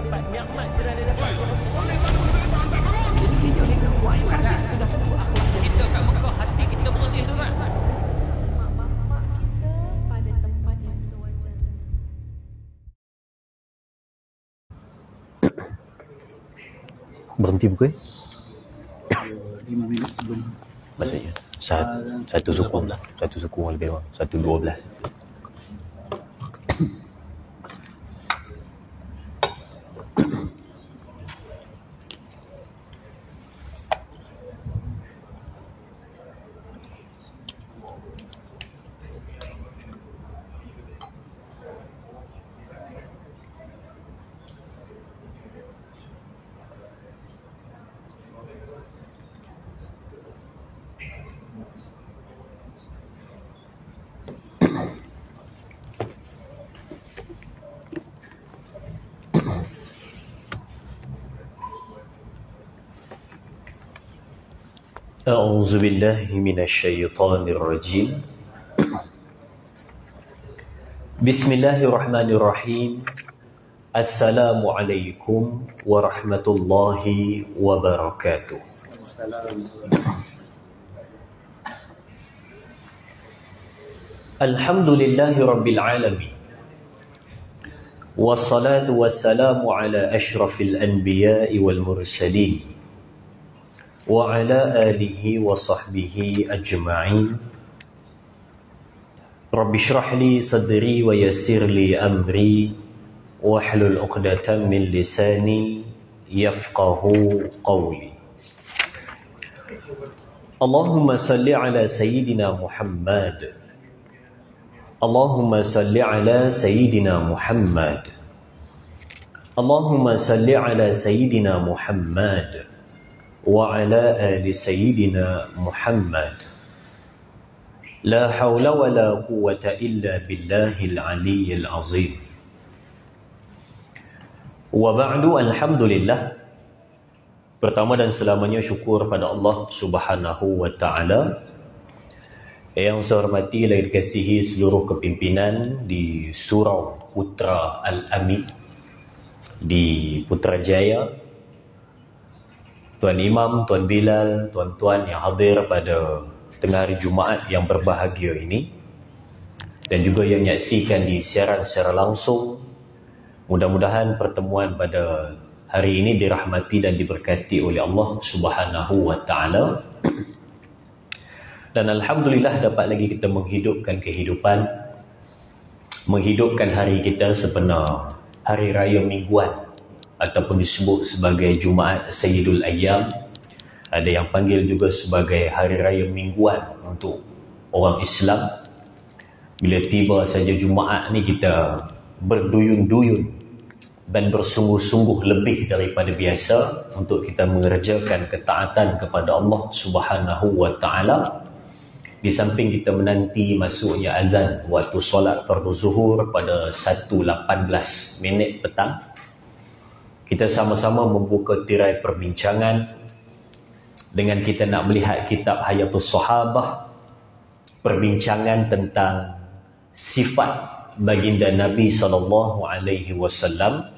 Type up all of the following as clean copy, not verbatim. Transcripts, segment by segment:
dapat nikmat sudah dia dapat. Jadi kita buat ibadah. Sudah tentu akhlak kita kat Mekah, hati kita bersih tu kan. Mak bapak kita pada tempat yang sewajarnya. Berhenti pukul 5 minit sebelum maksudnya satu sukung lah, satu sukung lebih kurang 1:12. أعوذ بالله من الشيطان الرجيم بسم الله الرحمن الرحيم السلام عليكم ورحمة الله وبركاته الحمد لله رب العالمين والصلاة والسلام على أشرف الأنبياء والمرسلين وعلى آله وصحبه أجمعين رب اشرح لي صدري ويسر لي أمري واحلل عقدة من لساني يفقه قولي اللهم صل على سيدنا محمد اللهم صل على سيدنا محمد اللهم صل على سيدنا محمد وعلى آل سيدنا محمد لا حول ولا قوة إلا بالله العلي العظيم وبعد الحمد لله. Pertama dan selamanya syukur pada Allah Subhanahu wa taala. Yang saya hormati dan dikasihi seluruh kepimpinan di Surau Putra Al-Ami di Putrajaya, Tuan Imam, Tuan Bilal, tuan-tuan yang hadir pada tengah hari Jumaat yang berbahagia ini, dan juga yang menyaksikan di siaran secara langsung. Mudah-mudahan pertemuan pada hari ini dirahmati dan diberkati oleh Allah Subhanahu wa taala. Dan alhamdulillah dapat lagi kita menghidupkan kehidupan, menghidupkan hari kita sebenar hari raya mingguan ataupun disebut sebagai Jumaat Sayyidul Ayyam. Ada yang panggil juga sebagai hari raya mingguan untuk orang Islam. Bila tiba saja Jumaat ni, kita berduyun-duyun dan bersungguh-sungguh lebih daripada biasa untuk kita mengerjakan ketaatan kepada Allah Subhanahu wa taala. Di samping kita menanti masuknya azan waktu solat fardu zuhur pada 1:18 petang, kita sama-sama membuka tirai perbincangan dengan kita nak melihat kitab Hayatus Sahabah, perbincangan tentang sifat baginda Nabi SAW,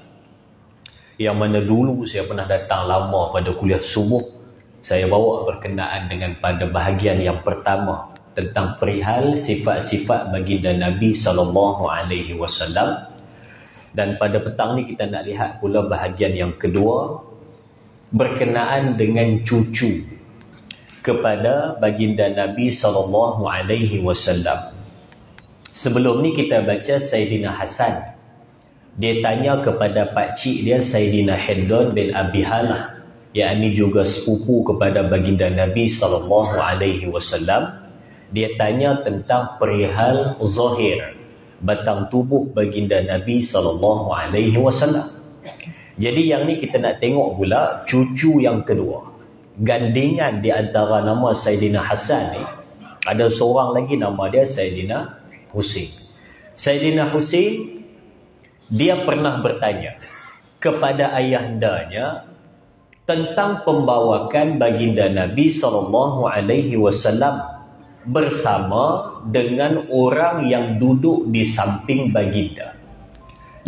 yang mana dulu saya pernah datang lama pada kuliah subuh. Saya bawa berkenaan dengan pada bahagian yang pertama tentang perihal sifat-sifat baginda Nabi SAW. Dan pada petang ni kita nak lihat pula bahagian yang kedua berkenaan dengan cucu kepada baginda Nabi SAW. Sebelum ni kita baca Sayyidina Hasan. Dia tanya kepada pakcik dia Sayyidina Hindun bin Abi Hanah, yakni juga sepupu kepada baginda Nabi SAW. Dia tanya tentang perihal zahir, batang tubuh baginda Nabi SAW. Jadi yang ni kita nak tengok pula cucu yang kedua. Gandingan di antara nama Sayyidina Hasan ni, ada seorang lagi nama dia Sayyidina Husain. Sayyidina Husain, dia pernah bertanya kepada ayahandanya tentang pembawakan baginda Nabi SAW bersama dengan orang yang duduk di samping baginda.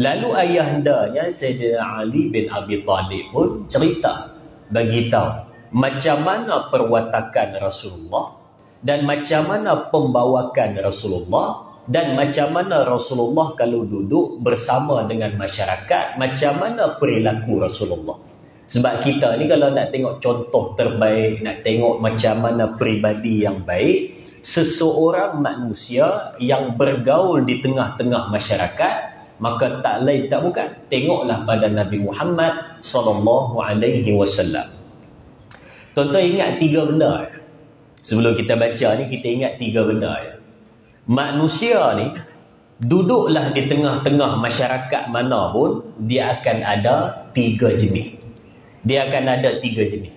Lalu ayahandanya Sayyidina Ali bin Abi Talib pun cerita, bagi tahu macam mana perwatakan Rasulullah dan macam mana pembawakan Rasulullah dan macam mana Rasulullah kalau duduk bersama dengan masyarakat, macam mana perilaku Rasulullah. Sebab kita ni kalau nak tengok contoh terbaik, nak tengok macam mana peribadi yang baik, seseorang manusia yang bergaul di tengah-tengah masyarakat, maka tak lain tak bukan tengoklah pada Nabi Muhammad sallallahu alaihi wasallam. Tuan-tuan ingat 3 benda. Sebelum kita baca ni, kita ingat 3 benda. Manusia ni duduklah di tengah-tengah masyarakat mana pun, dia akan ada 3 jenis. Dia akan ada 3 jenis.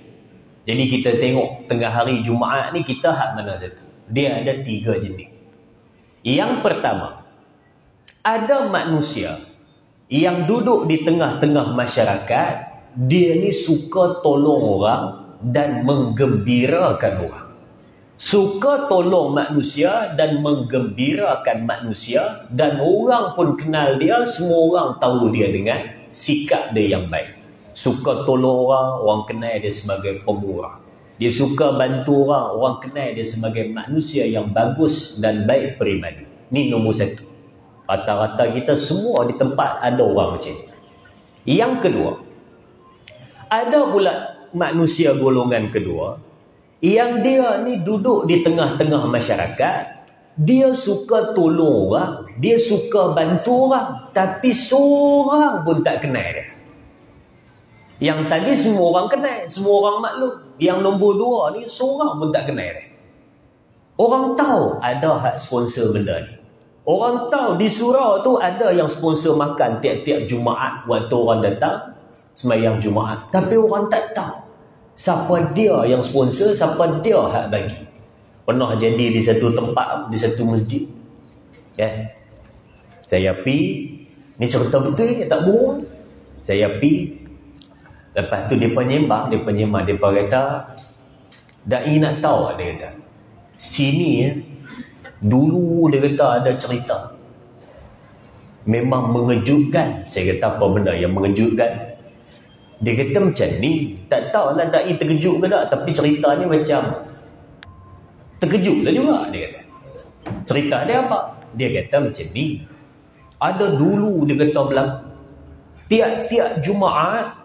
Jadi kita tengok tengah hari Jumaat ni, kita hak mana satu? Dia ada 3 jenis. Yang pertama, ada manusia yang duduk di tengah-tengah masyarakat, dia ni suka tolong orang dan menggembirakan orang. Suka tolong manusia dan menggembirakan manusia, dan orang pun kenal dia, semua orang tahu dia dengan sikap dia yang baik. Suka tolong orang, orang kenal dia sebagai pemurah. Dia suka bantu orang, orang kenal dia sebagai manusia yang bagus dan baik peribadi. Ni nombor 1. Rata-rata kita semua di tempat ada orang macam ni. Yang kedua, ada pula manusia golongan kedua, yang dia ni duduk di tengah-tengah masyarakat, dia suka tolong orang, dia suka bantu orang, tapi seorang pun tak kenal dia. Yang tadi semua orang kenal, semua orang maklum. Yang nombor 2 ni seorang pun tak kenal dia. Orang tahu ada hak sponsor benda ni. Orang tahu di surau tu ada yang sponsor makan tiap-tiap Jumaat waktu orang datang sembahyang Jumaat. Tapi orang tak tahu siapa dia yang sponsor, siapa dia hak bagi. Pernah jadi di satu tempat, di satu masjid. Ya. Saya pi, ni cerita betul ni, tak bohong. Saya pi, lepas tu dia penyembah, dia kata, dai nak tahu, dia kata, sini dulu dia kata ada cerita. Memang mengejutkan. Saya kata, apa benda yang mengejutkan? Dia kata macam ni, tak tahulah dai terkejut ke tak, tapi cerita ni macam terkejutlah juga, dia kata. Cerita dia apa? Dia kata macam ni, ada dulu dia kata berlaku, tiap-tiap Jumaat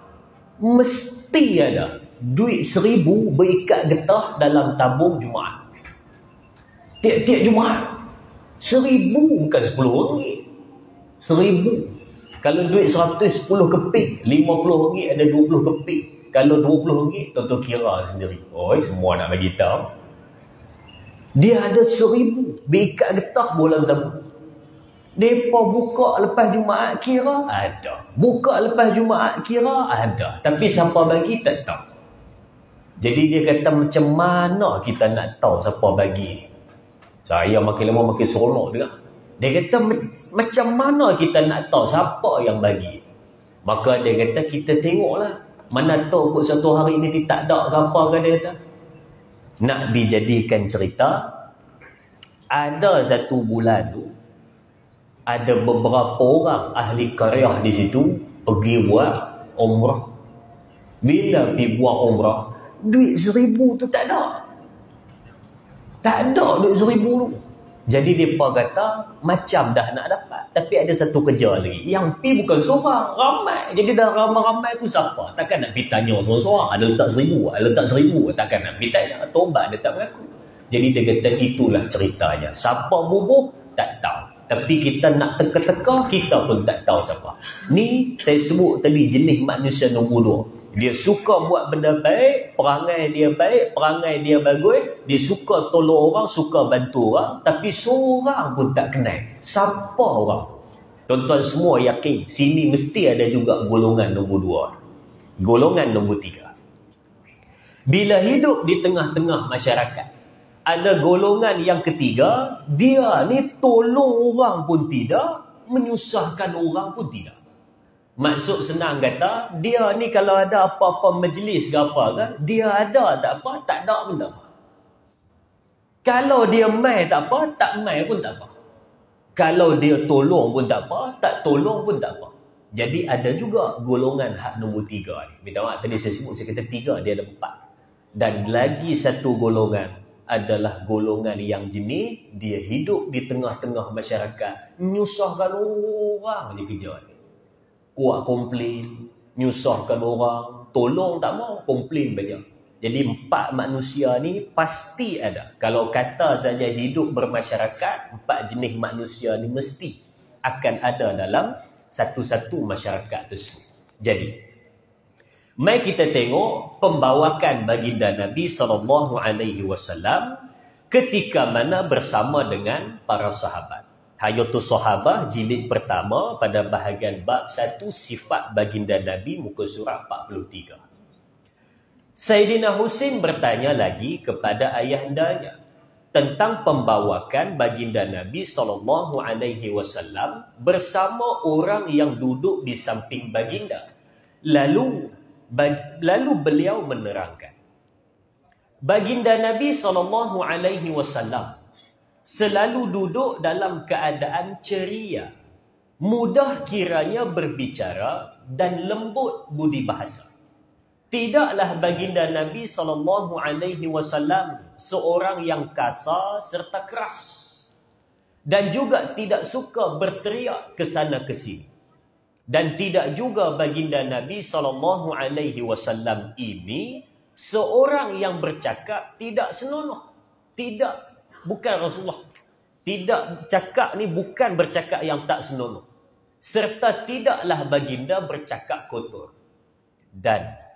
mesti ada duit 1,000 berikat getah dalam tabung Jumaat. Tiap-tiap Jumaat 1,000, bukan 10 ringgit, 1,000. Kalau duit 100, 10 keping, 50 ringgit ada 20 keping. Kalau 20 ringgit, tuan-tuan kira sendiri. Oh, semua nak bagi tahu. Dia ada 1,000 berikat getah bulan tabung. Mereka buka lepas Jumaat kira ada, buka lepas Jumaat kira ada, tapi siapa bagi tak tahu. Jadi dia kata, macam mana kita nak tahu siapa bagi? Saya makin lama makin seronok juga. Dia kata, macam mana kita nak tahu siapa yang bagi? Maka dia kata, kita tengoklah, mana tahu kot satu hari ni tak ada ke apa ke. Dia kata, nak dijadikan cerita, ada satu bulan tu, ada beberapa orang ahli qaryah di situ pergi buat umrah. Bila pergi buat umrah, duit 1,000 tu tak ada. Tak ada duit 1,000 tu. Jadi mereka kata macam dah nak dapat, tapi ada satu kerja lagi. Yang pergi bukan seorang, ramai. Jadi dah ramai-ramai tu siapa? Takkan nak pergi tanya seorang-seorang, ada letak 1,000, ada letak 1,000. Takkan nak pergi tanya, tobat dia tak mengaku. Jadi dia kata itulah ceritanya. Siapa bubuh tak tahu. Tapi kita nak teka-teka, kita pun tak tahu siapa. Ni saya sebut tadi jenis manusia nombor 2. Dia suka buat benda baik, perangai dia baik, perangai dia bagus. Dia suka tolong orang, suka bantu orang. Tapi seorang pun tak kenal siapa orang. Tuan-tuan semua yakin, sini mesti ada juga golongan nombor 2. Golongan nombor 3. Bila hidup di tengah-tengah masyarakat, ada golongan yang ketiga, dia ni tolong orang pun tidak, menyusahkan orang pun tidak. Maksud senang kata, dia ni kalau ada apa-apa majlis ke apa kan, dia ada tak apa, tak ada pun tak apa. Kalau dia mai tak apa, tak mai pun tak apa. Kalau dia tolong pun tak apa, tak tolong pun tak apa. Jadi ada juga golongan hak nombor 3 ni. Minta maaf tadi saya sebut, saya kata 3, dia ada 4. Dan lagi satu golongan adalah golongan yang jenis dia hidup di tengah-tengah masyarakat, nyusahkan orang je kerja ni. Kuat komplain, nyusahkan orang, tolong tak mau, komplain banyak. Jadi 4 manusia ni pasti ada. Kalau kata saja hidup bermasyarakat, 4 jenis manusia ni mesti akan ada dalam satu-satu masyarakat tersebut. Jadi, mari kita tengok pembawakan baginda Nabi SAW ketika mana bersama dengan para sahabat. Hayatus Sahabah jilid pertama pada bahagian bab 1 sifat baginda Nabi muka surat 43. Sayyidina Husin bertanya lagi kepada ayahandanya tentang pembawakan baginda Nabi SAW bersama orang yang duduk di samping baginda. Lalu beliau menerangkan, baginda Nabi SAW selalu duduk dalam keadaan ceria, mudah kiranya berbicara dan lembut budi bahasa. Tidaklah baginda Nabi SAW seorang yang kasar serta keras. Dan juga tidak suka berteriak ke sana ke sini. Dan tidak juga baginda Nabi SAW ini seorang yang bercakap tidak senonoh. Tidak, bukan Rasulullah. Tidak cakap ni bukan bercakap yang tak senonoh. Serta tidaklah baginda bercakap kotor. Dan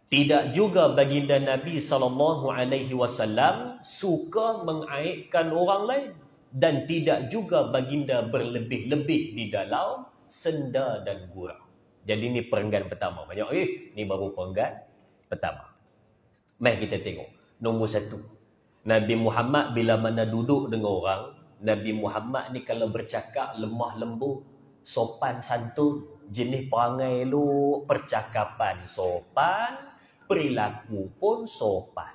tidak juga baginda Nabi SAW suka mengaibkan orang lain. Dan tidak juga baginda berlebih-lebih di dalam senda dan gurau. Jadi ini perenggan pertama. Banyak, ni baru perenggan pertama. Mari kita tengok. Nombor 1. Nabi Muhammad bila mana duduk dengan orang, Nabi Muhammad ni kalau bercakap lemah lembut, sopan santun, jenis perangai elok, percakapan sopan, perilaku pun sopan.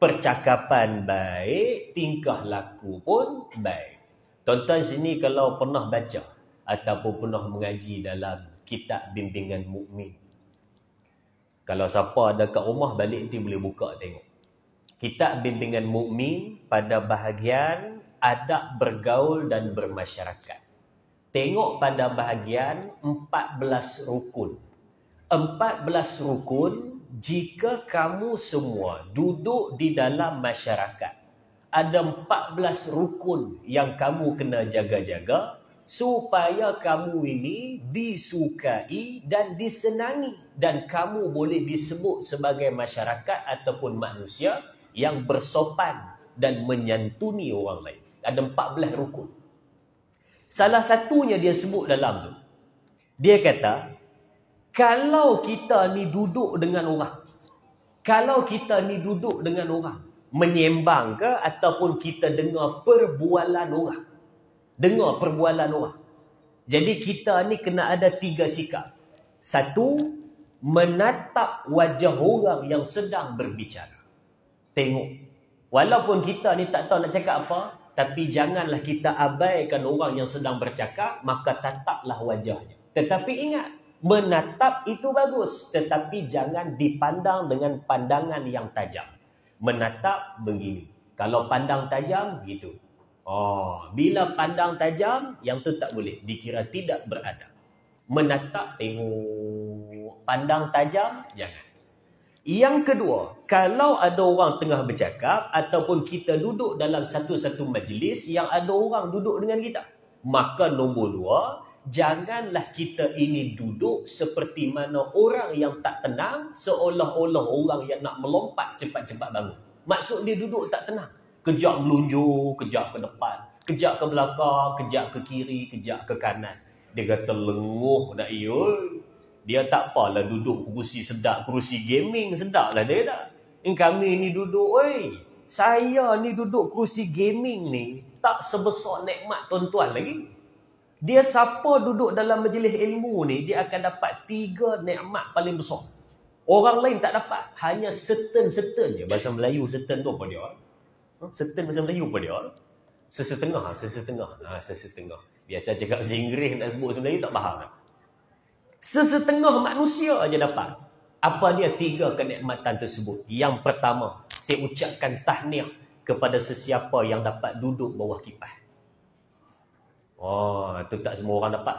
Percakapan baik, tingkah laku pun baik. Tuan-tuan sini kalau pernah baca ataupun pernah mengaji dalam kitab bimbingan mukmin. Kalau siapa ada kat rumah balik nanti boleh buka tengok. Kitab bimbingan mukmin pada bahagian adab bergaul dan bermasyarakat. Tengok pada bahagian 14 rukun. 14 rukun. Jika kamu semua duduk di dalam masyarakat, ada 14 rukun yang kamu kena jaga-jaga supaya kamu ini disukai dan disenangi dan kamu boleh disebut sebagai masyarakat ataupun manusia yang bersopan dan menyantuni orang lain. Ada 14 rukun. Salah satunya dia sebut dalam tu. Dia kata, kalau kita ni duduk dengan orang, menyembang ke ataupun kita dengar perbualan orang. Jadi kita ni kena ada 3 sikap. 1, menatap wajah orang yang sedang berbicara. Tengok. Walaupun kita ni tak tahu nak cakap apa, tapi janganlah kita abaikan orang yang sedang bercakap, maka tataplah wajahnya. Tetapi ingat, menatap itu bagus, tetapi jangan dipandang dengan pandangan yang tajam. Menatap begini. Kalau pandang tajam, gitu. Bila pandang tajam, yang tu tak boleh. Dikira tidak beradab. Menatap, tengok. Pandang tajam, jangan. Yang kedua, kalau ada orang tengah bercakap, ataupun kita duduk dalam satu-satu majlis yang ada orang duduk dengan kita, maka nombor 2, janganlah kita ini duduk seperti mana orang yang tak tenang, seolah-olah orang yang nak melompat cepat-cepat bangun. Maksud dia duduk tak tenang. Kejap melunjuk, kejap ke depan, kejap ke belakang, kejap ke kiri, kejap ke kanan. Dia kata lenguh nak dia tak apalah duduk kerusi sedap, kerusi gaming sedap lah dia tak. Kami ni duduk, saya ni duduk kerusi gaming ni tak sebesar nikmat tuan-tuan lagi. Dia siapa duduk dalam majlis ilmu ni, dia akan dapat 3 nikmat paling besar. Orang lain tak dapat. Hanya certain je. Bahasa Melayu certain tu apa dia? Certain bahasa Melayu apa dia? Sesetengah. Biasa cakap bahasa Inggeris nak sebut bahasa Melayu tak faham. Sesetengah manusia aja dapat. Apa dia 3 kenikmatan tersebut? Yang pertama, saya ucapkan tahniah kepada sesiapa yang dapat duduk bawah kipas. Oh, itu tak semua orang dapat.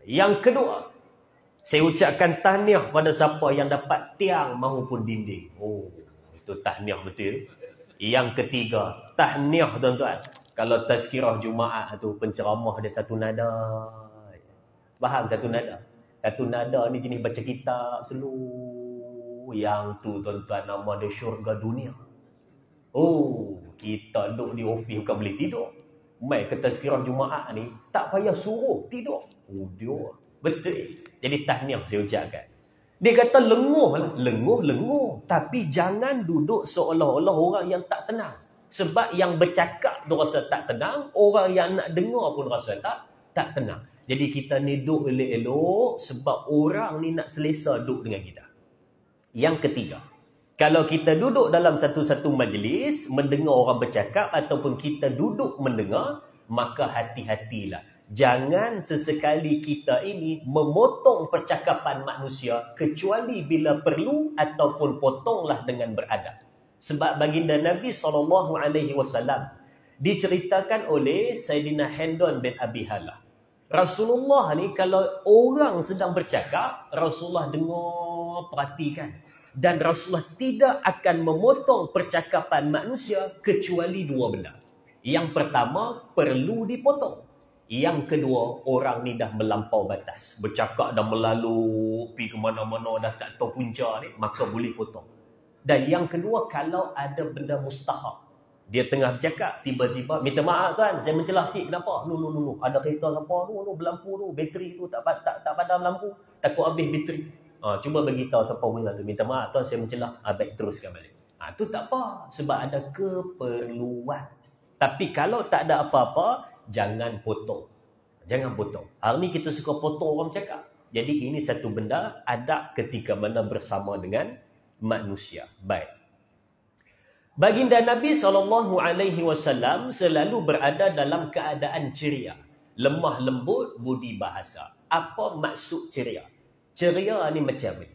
Yang kedua, saya ucapkan tahniah pada siapa yang dapat tiang mahupun dinding. Oh, itu tahniah betul. Yang ketiga, tahniah tuan-tuan. Kalau tazkirah Jumaat tu penceramah dia satu nada. Faham satu nada? Satu nada ni jenis baca kitab slow. Yang tu tuan-tuan nama dia syurga dunia. Oh, kita duduk di ofis bukan boleh tidur. Mai ke tazkirah Jumaat ni tak payah suruh tidur. Oh, dia. Betul. Jadi tahniah saya ucapkan. Dia kata lenguh lah. Lenguh. Tapi jangan duduk seolah-olah orang yang tak tenang. Sebab yang bercakap tu rasa tak tenang. Orang yang nak dengar pun rasa tak tenang. Jadi kita ni duduk elok-elok sebab orang ni nak selesa duduk dengan kita. Yang ketiga. Kalau kita duduk dalam satu-satu majlis, mendengar orang bercakap ataupun kita duduk mendengar, maka hati-hatilah. Jangan sesekali kita ini memotong percakapan manusia kecuali bila perlu ataupun potonglah dengan beradab. Sebab baginda Nabi SAW diceritakan oleh Sayyidina Hendon bin Abi Halah. Rasulullah ni kalau orang sedang bercakap, Rasulullah dengar, perhatikan. Dan Rasulullah tidak akan memotong percakapan manusia kecuali 2 benda. Yang pertama, perlu dipotong. Yang kedua, orang ni dah melampau batas. Bercakap dah melalu, pergi ke mana-mana dah tak tahu punca ni, maka boleh potong. Dan yang kedua, kalau ada benda mustahak. Dia tengah bercakap, tiba-tiba, minta maaf tuan, saya mencelah sikit, kenapa? No. Ada kereta siapa tu, berlampu tu, bateri tu, tak padam lampu, takut habis bateri. Cuba bagi tahu siapa punya tu, minta maaf tuan, saya mencelah, baik teruskan balik. Tu tak apa, sebab ada keperluan. Tapi kalau tak ada apa-apa, jangan potong. Jangan potong. Hari ni kita suka potong orang cakap. Jadi ini satu benda adab ketika mana bersama dengan manusia. Baik. Baginda Nabi SAW selalu berada dalam keadaan ceria. Lemah lembut budi bahasa. Apa maksud ceria? Ceria ni macam ni.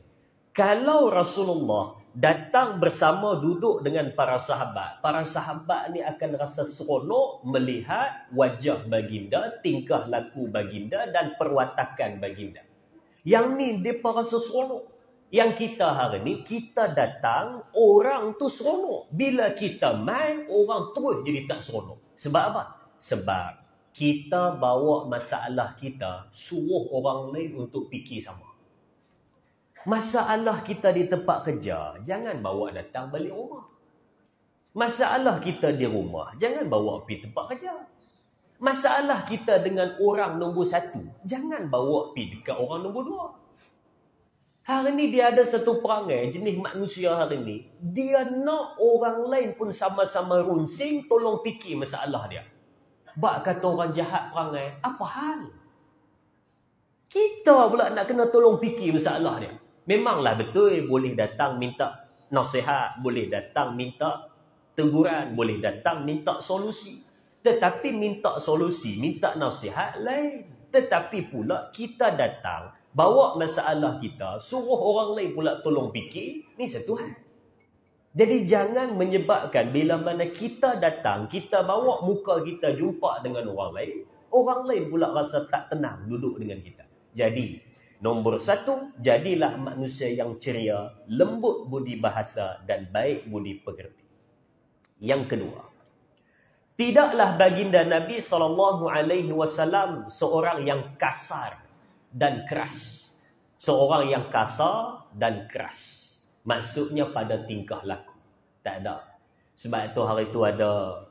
Kalau Rasulullah datang bersama duduk dengan para sahabat ni akan rasa seronok melihat wajah baginda, tingkah laku baginda dan perwatakan baginda. Yang ni mereka rasa seronok. Yang kita hari ni, kita datang, orang tu seronok. Bila kita main, orang terus jadi tak seronok. Sebab apa? Sebab kita bawa masalah kita, suruh orang lain untuk fikir sama. Masalah kita di tempat kerja, jangan bawa datang balik rumah. Masalah kita di rumah, jangan bawa pergi tempat kerja. Masalah kita dengan orang nombor 1, jangan bawa pergi dekat orang nombor 2. Hari ni dia ada satu perangai, jenis manusia hari ni, dia nak orang lain pun sama-sama runsing, tolong fikir masalah dia. Bak kata orang jahat perangai, apa hal? Kita pula nak kena tolong fikir masalah dia. Memanglah betul boleh datang minta nasihat, boleh datang minta teguran, boleh datang minta solusi. Tetapi minta solusi, minta nasihat lain. Tetapi pula kita datang, bawa masalah kita, suruh orang lain pula tolong fikir, ni satu hal. Jadi jangan menyebabkan bila mana kita datang, kita bawa muka kita jumpa dengan orang lain pula rasa tak tenang duduk dengan kita. Jadi, nombor 1, jadilah manusia yang ceria, lembut budi bahasa dan baik budi pekerti. Yang kedua, tidaklah baginda Nabi SAW seorang yang kasar dan keras. Seorang yang kasar dan keras. Maksudnya pada tingkah laku. Tak ada. Sebab itu hari itu ada,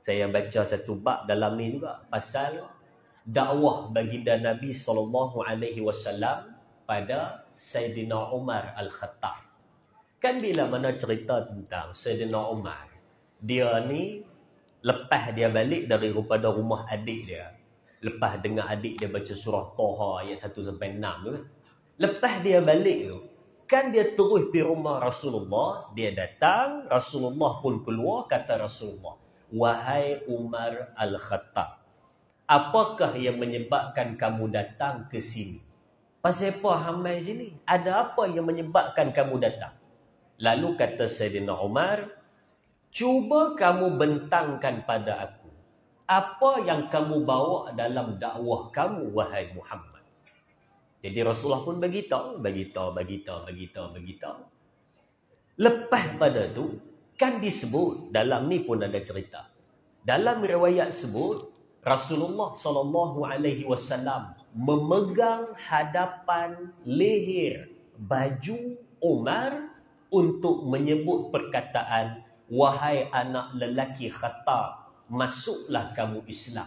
saya baca satu bab dalam ni juga, pasal dakwah baginda Nabi SAW pada Sayyidina Umar Al-Khattab. Kan bila mana cerita tentang Sayyidina Umar, dia ni lepas dia balik daripada rumah adik dia, lepas dengar adik dia baca surah Taha ayat 1-6 tu kan. Lepas dia balik tu, kan dia terus pergi rumah Rasulullah, dia datang, Rasulullah pun keluar, kata Rasulullah, wahai Umar Al-Khattab, apakah yang menyebabkan kamu datang ke sini? Pasal apa hamai sini? Ada apa yang menyebabkan kamu datang? Lalu kata Sayyidina Umar, cuba kamu bentangkan pada aku apa yang kamu bawa dalam dakwah kamu, wahai Muhammad. Jadi Rasulullah pun beritahu. Lepas pada tu, kan disebut, dalam ni pun ada cerita. Dalam riwayat sebut, Rasulullah SAW memegang hadapan leher baju Umar untuk menyebut perkataan, wahai anak lelaki Khattab, masuklah kamu Islam.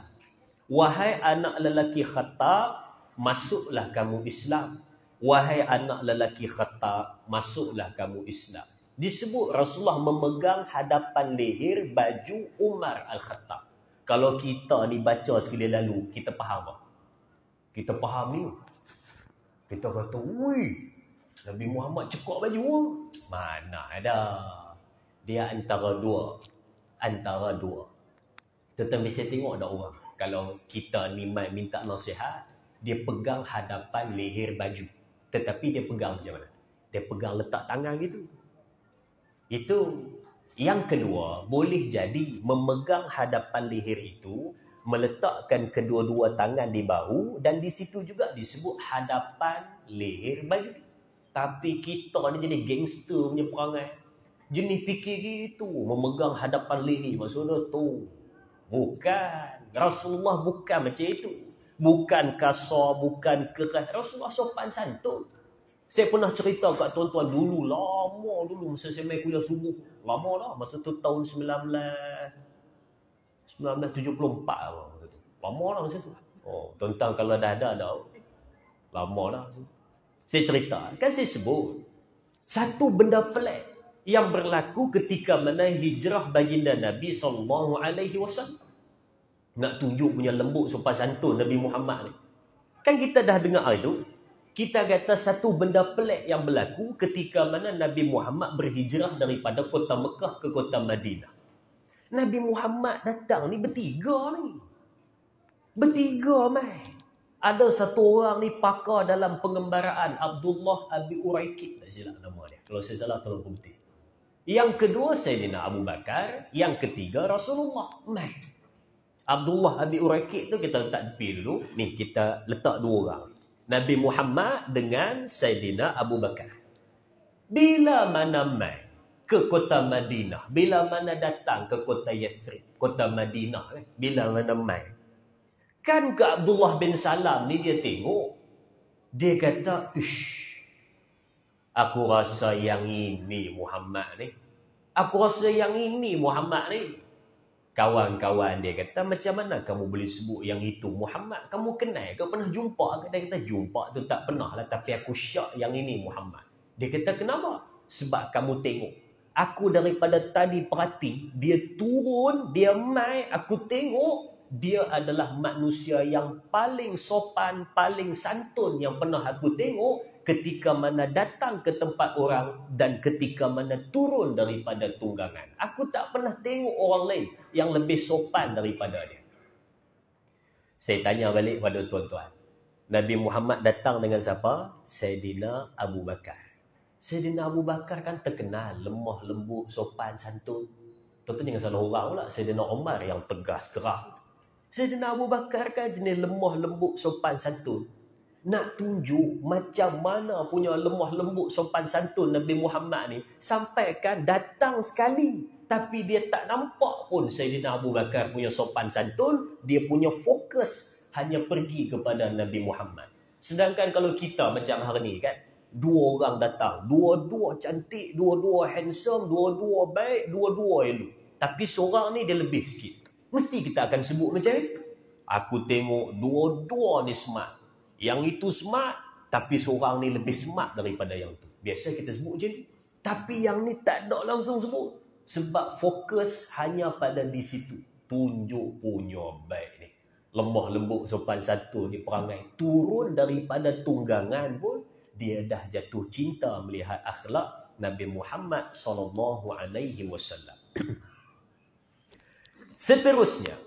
Wahai anak lelaki Khattab, masuklah kamu Islam. Wahai anak lelaki Khattab, masuklah kamu Islam. Disebut Rasulullah memegang hadapan leher baju Umar Al-Khattab. Kalau kita ni baca sekali lalu, kita faham tak? Kita faham ni. Kita kata, wui, Nabi Muhammad cekak baju. Mana ada. Dia antara dua. Tetapi saya tengok ada orang. Kalau kita ni minta nasihat, dia pegang hadapan leher baju. Tetapi dia pegang macam mana? Dia pegang letak tangan gitu. Itu. Yang kedua, boleh jadi memegang hadapan leher itu, meletakkan kedua-dua tangan di bahu, dan di situ juga disebut hadapan leher baju. Tapi kita ni jadi gangster punya perangai. Jenis fikir gitu, memegang hadapan leher. Maksudnya tu. Bukan. Rasulullah bukan macam itu. Bukan kasar, bukan keras. Rasulullah sopan santun. Saya pernah cerita kat tuan-tuan dulu, lama dulu masa saya main kuliah subuh. Lama dah, masa tu tahun 1974 masa tu. Lama dah masa tu. Oh, tuan-tuan kalau dah ada dah. Lama dah. Saya cerita, kan saya sebut satu benda pelik yang berlaku ketika mana hijrah baginda Nabi SAW. Nak tunjuk punya lembut sopan santun Nabi Muhammad ni. Kan kita dah dengar itu. Kita kata satu benda pelik yang berlaku ketika mana Nabi Muhammad berhijrah daripada kota Mekah ke kota Madinah. Nabi Muhammad datang ni bertiga ni. Bertiga mai. Ada satu orang ni pakar dalam pengembaraan, Abdullah Abi Uraikid. Tak silap nama dia. Kalau saya salah tolong bukti. Yang kedua Sayyidina Abu Bakar. Yang ketiga Rasulullah. Mai. Abdullah Abi Uraikid tu kita letak tepi dulu. Ni kita letak dua orang. Nabi Muhammad dengan Sayyidina Abu Bakar. Bila mana mai ke kota Madinah, bila mana datang ke kota Yathrib, kota Madinah, bila mana mai. Kan ke Abdullah bin Salam ni dia tengok, dia kata, aku rasa yang ini Muhammad ni. Aku rasa yang ini Muhammad ni. Kawan-kawan dia kata, macam mana kamu boleh sebut yang itu Muhammad? Kamu kenal? Kau pernah jumpa? Dia kata, jumpa tu tak pernah lah. Tapi aku syak yang ini Muhammad. Dia kata, kenapa? Sebab kamu tengok. Aku daripada tadi perhati, dia turun, dia mai, aku tengok, dia adalah manusia yang paling sopan, paling santun yang pernah aku tengok ketika mana datang ke tempat orang dan ketika mana turun daripada tunggangan. Aku tak pernah tengok orang lain yang lebih sopan daripada dia. Saya tanya balik pada tuan-tuan. Nabi Muhammad datang dengan siapa? Sayyidina Abu Bakar. Sayyidina Abu Bakar kan terkenal lemah, lembut, sopan, santun. Tuan-tuan jangan salah orang pula. Sayyidina Umar yang tegas, keras. Sayyidina Abu Bakar kan jenis lemah, lembut, sopan, santun. Nak tunjuk macam mana punya lemah lembut sopan santun Nabi Muhammad ni, sampaikan datang sekali tapi dia tak nampak pun Sayyidina Abu Bakar punya sopan santun. Dia punya fokus hanya pergi kepada Nabi Muhammad. Sedangkan kalau kita macam hari ni kan, dua orang datang, dua-dua cantik, dua-dua handsome, dua-dua baik, dua-dua elok, tapi seorang ni dia lebih sikit, mesti kita akan sebut macam ni. Aku tengok dua-dua ni smart. Yang itu smart, tapi seorang ni lebih smart daripada yang tu. Biasa kita sebut je ni. Tapi yang ni tak ada langsung sebut. Sebab fokus hanya pada di situ. Tunjuk punya baik ni. Lemah lembut sopan satu ni perangai. Turun daripada tunggangan pun, dia dah jatuh cinta melihat akhlak Nabi Muhammad SAW. Seterusnya,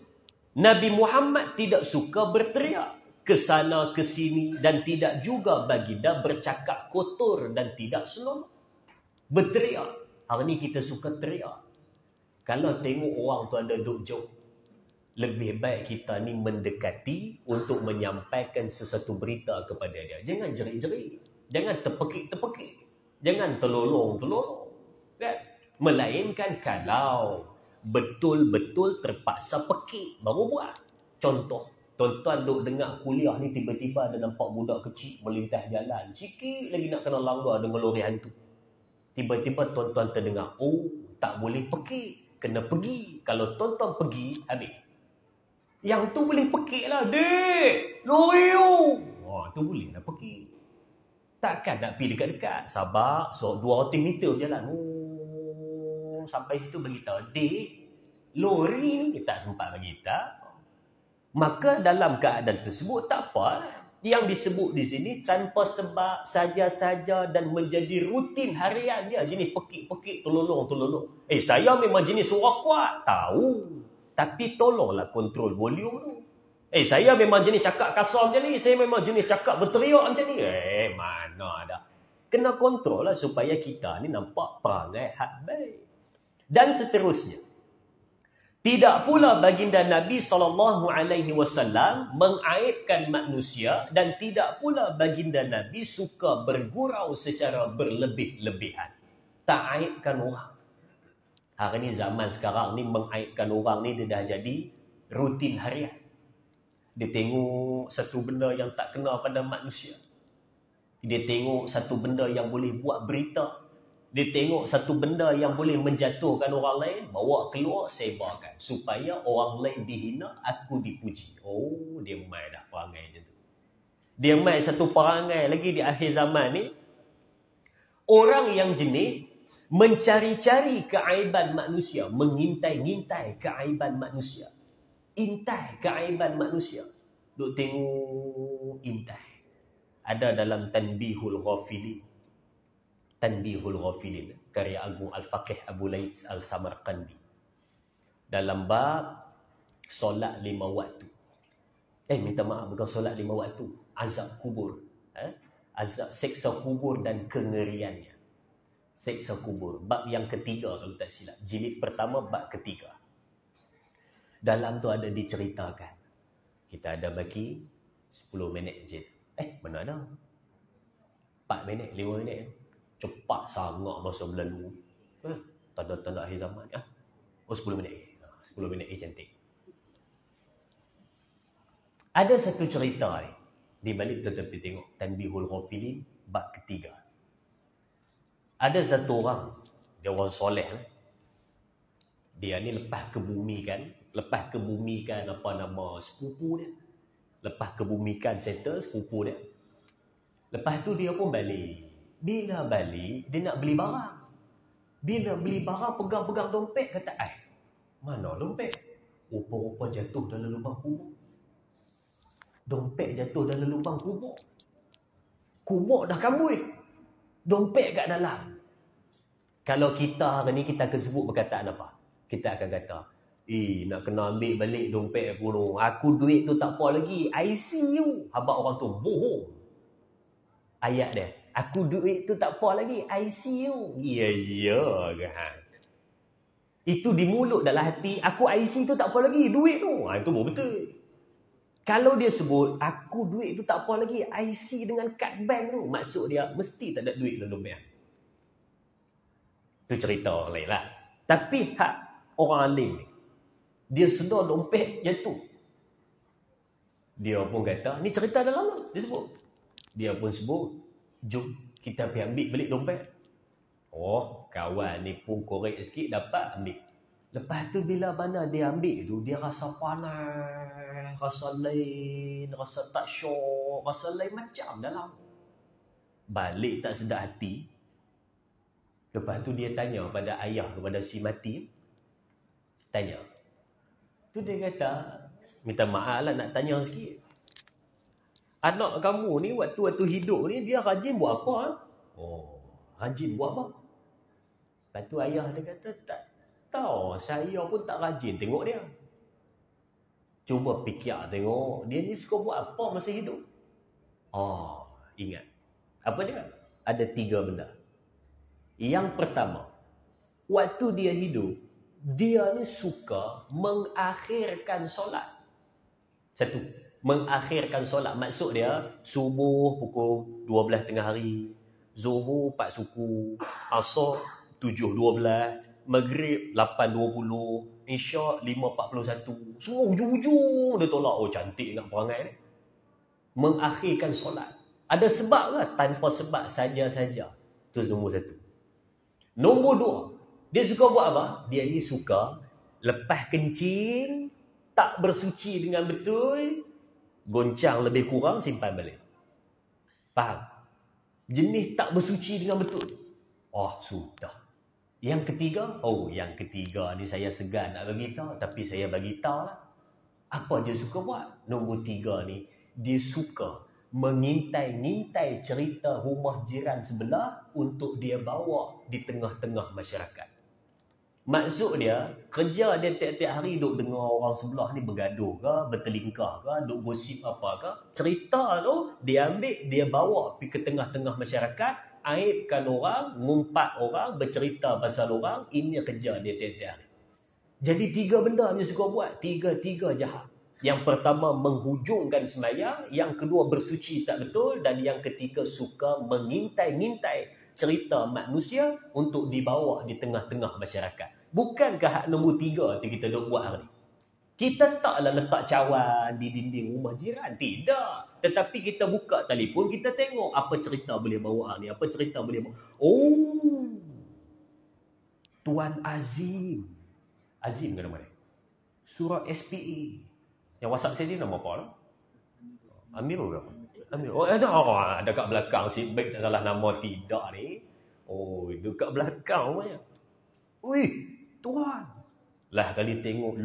Nabi Muhammad tidak suka berteriak ke sana ke sini dan tidak juga baginda bercakap kotor dan tidak senonoh. Berteriak. Hari ni kita suka teriak. Kalau tengok orang tu ada duk jauh, lebih baik kita ni mendekati untuk menyampaikan sesuatu berita kepada dia. Jangan jerit-jerit. Jangan terpekik-terpekik. Jangan terlolong-terlolong. Kan? Melainkan kalau betul-betul terpaksa pekik, baru buat. Contoh, tuan-tuan duk dengar kuliah ni tiba-tiba ada nampak budak kecil melintas jalan. Sikit lagi nak kena langgar dengan lori hantu. Tiba-tiba tuan-tuan terdengar, oh, tak boleh pekik. Kena pergi. Kalau tuan-tuan pergi, habis. Yang tu boleh pekik lah. Dek! Lori tu! Oh, tu boleh lah pekik. Takkan nak pergi dekat-dekat. Sabar. So, 200 meter berjalan. Oh, sampai situ beritahu. Dek, lori ni tak sempat bagi tak. Maka dalam keadaan tersebut, tak apa. Yang disebut di sini tanpa sebab, saja-saja dan menjadi rutin harian dia. Jenis pekik-pekik, tololong-tololong. Saya memang jenis suara kuat. Tahu. Tapi tolonglah kontrol volume tu. Saya memang jenis cakap kasar macam ni. Saya memang jenis cakap berteriak macam ni. Mana ada. Kena kontrol lah supaya kita ni nampak perangai hak baik. Dan seterusnya. Tidak pula baginda Nabi SAW mengaibkan manusia dan tidak pula baginda Nabi suka bergurau secara berlebih-lebihan. Tak aibkan orang. Hari ni zaman sekarang ni mengaibkan orang ni dia dah jadi rutin harian. Dia tengok satu benda yang tak kena pada manusia. Dia tengok satu benda yang boleh buat berita. Dia tengok satu benda yang boleh menjatuhkan orang lain, bawa keluar, sebarkan. Supaya orang lain dihina, aku dipuji. Oh, dia main dah perangai macam tu. Dia main satu perangai lagi di akhir zaman ni. Orang yang jenis mencari-cari keaiban manusia. Mengintai-ngintai keaiban manusia. Intai keaiban manusia. Duk tengok intai. Ada dalam Tanbihul Ghafilin. Tanbihul Ghafilin, karya Agung Al-Faqih Abu Laith Al-Samarqandi. Dalam bab solat 5 waktu. Minta maaf, bukan solat 5 waktu. Azab kubur. Azab seksa kubur dan kengeriannya. Seksa kubur. Bab yang ketiga kalau tak silap. Jilid pertama, bab ketiga. Dalam tu ada diceritakan. Kita ada bagi 10 minit je. Mana ada? 4 minit, 5 minit. Cepat sangat masa berlalu. Tanda-tanda akhir zaman. 10 minit. 10 minit cantik. Ada satu cerita ni. Di balik tetapi tengok. Tanbihul Ghafilin, bab ketiga. Ada satu orang. Dia orang soleh. Dia ni lepas kebumikan apa nama sepupu dia. Lepas kebumikan settle sepupu dia. Lepas tu dia pun balik. Bila balik, dia nak beli barang. Bila beli barang, pegang-pegang dompet, kata, mana dompet? Rupa-rupa jatuh dalam lubang kubur. Dompet jatuh dalam lubang kubur. Kubur dah kambui. Dompet kat dalam. Kalau kita hari ni, kita akan sebut perkataan apa? Kita akan kata, nak kena ambil balik dompet aku tu. Aku duit tu tak apa lagi. ICU. Habaq orang tu bohong. Ayat dia. Aku duit tu tak apa lagi. ICU. Ya kan. Itu di mulut dalam hati. Aku IC tu tak apa lagi. Duit tu. Itu baru betul. Kalau dia sebut, aku duit tu tak apa lagi. IC dengan kad bank tu. Maksud dia, mesti tak ada duit dalam dompet. Itu cerita orang lain lah. Tapi hak orang alim ni. Dia sedar dompet jatuh. Dia pun kata, ni cerita dalam tu. Dia sebut. Dia pun sebut. Jom kita pergi ambil balik dompet. Oh, kawan ni pun korek sikit dapat ambil. Lepas tu bila mana dia ambil tu, dia rasa panas, rasa lain, rasa tak syok, rasa lain macam dalam. Balik tak sedar hati. Lepas tu dia tanya pada ayah, kepada si mati. Tanya. Tu dia kata, minta maaf lah nak tanya sikit. Anak kamu ni waktu-waktu hidup ni dia rajin buat apa? Oh, rajin buat apa? Lepas tu ayah dia kata, tak tahu. Saya pun tak rajin tengok dia. Cuba fikir tengok, dia ni suka buat apa masa hidup? Oh, ingat. Apa dia? Ada 3 benda. Yang pertama, waktu dia hidup, dia ni suka mengakhirkan solat. Satu, mengakhirkan solat. Maksud dia, subuh pukul 12 tengah hari, zuhur 4 suku, asar 7.12, maghrib 8.20, isyak 5.41. Semua ujung-ujung dia tolak. Oh, cantik nak perangai ni. Mengakhirkan solat. Ada sebab ke? Tanpa sebab, saja-saja. Itu nombor 1. Nombor 2, dia suka buat apa? Dia ni suka lepas kencing, tak bersuci dengan betul, goncang lebih kurang, simpan balik. Faham? Jenis tak bersuci dengan betul. Oh, sudah. Yang ketiga, yang ketiga ni saya segan nak bagi tahu, tapi saya bagi tahu lah. Apa dia suka buat? Nombor 3 ni, dia suka mengintai-ngintai cerita rumah jiran sebelah untuk dia bawa di tengah-tengah masyarakat. Maksud dia, kerja dia tiap-tiap hari duk dengar orang sebelah ni bergaduh ke, bertelingkah ke, duk gosip apa ke. Cerita tu, dia ambil, dia bawa pergi ke tengah-tengah masyarakat, aibkan orang, ngumpat orang, bercerita pasal orang. Ini kerja dia tiap-tiap hari. Jadi 3 benda dia suka buat. 3 jahat. Yang pertama, menghujungkan sembahyang. Yang kedua, bersuci tak betul. Dan yang ketiga, suka mengintai-ngintai cerita manusia untuk dibawa di tengah-tengah masyarakat. Bukankah hak nombor 3 tu kita duk buat hari ni? Kita taklah letak cawan di dinding rumah jiran. Tidak. Tetapi kita buka telefon, kita tengok apa cerita boleh bawa hari ni. Apa cerita boleh bawa. Oh, Tuan Azim. Azim ke nama dia? Surah SPA. Yang WhatsApp saya ni nama apa lah? Amirul ke apa? Amirul. Oh, ada kat belakang si baik tak salah nama tidak ni. Oh, dekat belakang rupanya. Ui, Tuan. Lah kali tengok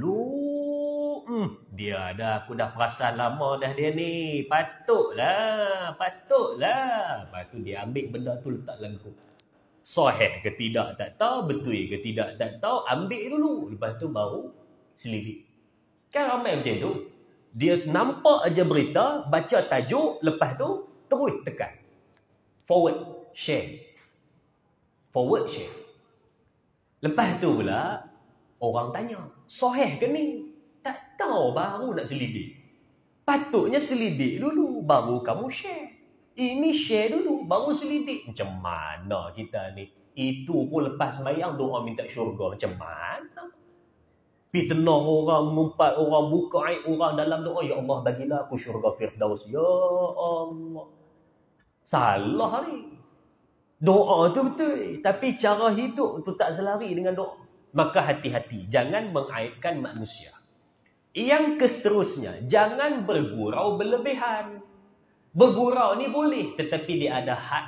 dia dah, aku dah perasan lama dah dia ni. Patutlah. Lepas tu dia ambil benda tu letak dalam sahih ke tidak tak tahu, betul ke tidak tak tahu, ambil dulu. Lepas tu baru selidik. Kan ramai macam tu. Dia nampak aja berita, baca tajuk, lepas tu terus tekan. Forward, share. Lepas tu pula, orang tanya, sahih ke ni? Tak tahu, baru nak selidik. Patutnya selidik dulu, baru kamu share. Ini share dulu, baru selidik. Macam mana kita ni? Itu pun lepas sembahyang, doa minta syurga. Macam mana? Fitnah orang, mengumpat orang, buka aib orang dalam doa. Ya Allah, bagilah aku syurga Firdaus. Ya Allah. Salah ni. Doa tu betul. Tapi cara hidup tu tak selari dengan doa. Maka hati-hati. Jangan mengaibkan manusia. Yang seterusnya, jangan bergurau berlebihan. Bergurau ni boleh, tetapi dia ada had.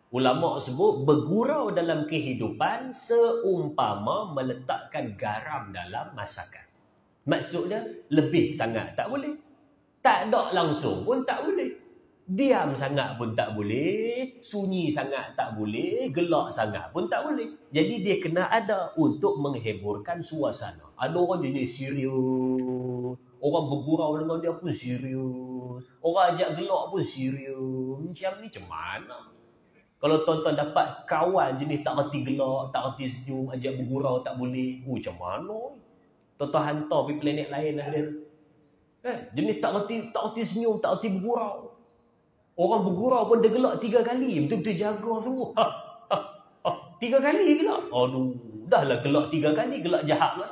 Ulama sebut bergurau dalam kehidupan seumpama meletakkan garam dalam masakan. Maksudnya lebih sangat tak boleh. Tak ada langsung pun tak boleh. Diam sangat pun tak boleh. Sunyi sangat tak boleh. Gelak sangat pun tak boleh. Jadi dia kena ada untuk menghiburkan suasana. Ada orang jenis serius. Orang bergurau dengan dia pun serius. Orang ajak gelak pun serius. Macam ni macam mana? Kalau tuan-tuan dapat kawan jenis tak reti gelak, tak reti senyum, ajak bergurau tak boleh. Macam mana? Tuan-tuan hantar pergi planet lain lah dia. Jenis tak reti senyum, tak reti bergurau. Orang bergurau pun dia gelak 3 kali. Betul-betul jaga semua. 3 kali gelak. Aduh, dah lah gelak 3 kali, gelak jahat lah.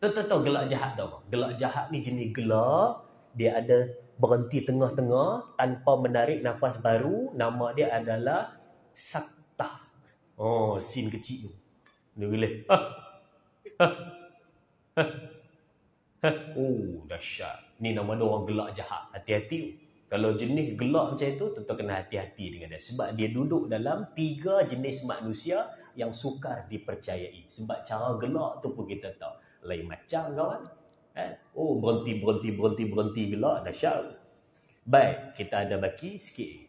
Tuan-tuan tahu gelak jahat tu apa? Gelak jahat ni jenis gelak, dia ada berhenti tengah-tengah tanpa menarik nafas baru. Nama dia adalah saktah. Oh, sin kecil tu. Dia boleh. Oh, dahsyat. Ni nama dia orang gelak jahat. Hati-hati. Kalau jenis gelak macam itu, tentu kena hati-hati dengan dia. Sebab dia duduk dalam 3 jenis manusia yang sukar dipercayai. Sebab cara gelak tu pun kita tahu. Lain macam kawan. Oh, berhenti gelak. Dahsyat. Baik, kita ada baki sikit.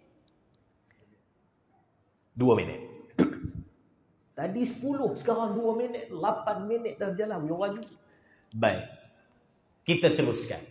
2 minit. Tadi 10, sekarang 2 minit. 8 minit dah berjalan. Menyuraju. Baik. Kita teruskan.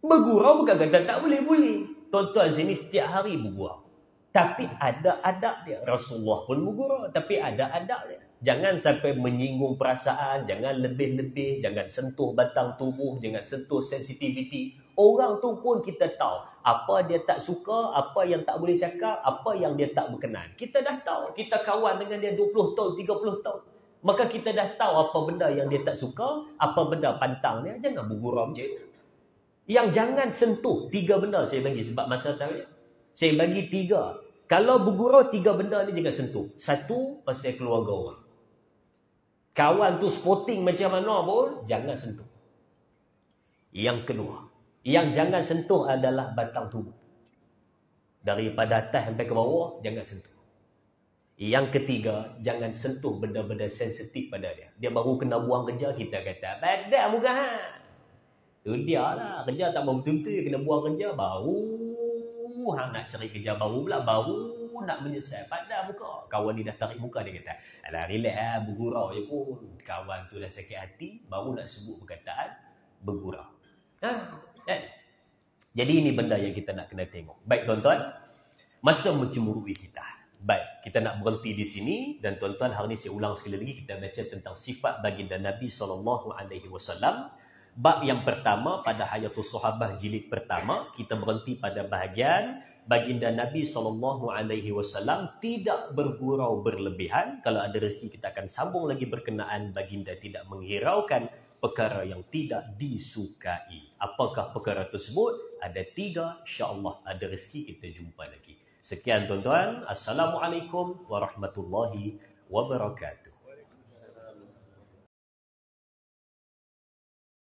Bergurau bukan kata tak boleh-boleh. Tuan-tuan sini setiap hari bergurau. Tapi ada adab dia. Rasulullah pun bergurau. Tapi ada adab dia. Jangan sampai menyinggung perasaan. Jangan lebih-lebih. Jangan sentuh batang tubuh. Jangan sentuh sensitiviti. Orang tu pun kita tahu. Apa dia tak suka. Apa yang tak boleh cakap. Apa yang dia tak berkenan. Kita dah tahu. Kita kawan dengan dia 20 tahun, 30 tahun. Maka kita dah tahu apa benda yang dia tak suka. Apa benda pantang dia. Jangan bergurau je. Yang jangan sentuh. 3 benda saya bagi. Sebab masa tahu. Saya bagi 3. Kalau bergurau 3 benda ni jangan sentuh. 1, pasal keluarga orang. Kawan tu sporting macam mana pun, jangan sentuh. Yang kedua, yang jangan sentuh adalah batang tubuh. Daripada atas sampai ke bawah, jangan sentuh. Yang ketiga, jangan sentuh benda-benda sensitif pada dia. Dia baru kena buang kerja, kita kata, badan muka ha. Tu dia lah, kerja tak mau betul-betul, kena buang kerja, baru hang nak cari kerja baru pula, baru nak menyesal pada muka. Kawan ni dah tarik muka, dia kata, alah relax lah, bergurau je pun. Kawan tu dah sakit hati, baru nak sebut perkataan bergurau. Jadi ini benda yang kita nak kena tengok. Baik tuan-tuan, masa mencemburui kita. Baik, kita nak berhenti di sini. Dan tuan-tuan, hari ni saya ulang sekali lagi, kita baca tentang sifat baginda Nabi SAW. Bab yang pertama pada Hayatus Sahabah jilid pertama, kita berhenti pada bahagian baginda Nabi SAW tidak bergurau berlebihan. Kalau ada rezeki kita akan sambung lagi berkenaan baginda tidak menghiraukan perkara yang tidak disukai. Apakah perkara tersebut? Ada 3, insya-Allah ada rezeki kita jumpa lagi. Sekian tuan-tuan. Assalamualaikum warahmatullahi wabarakatuh.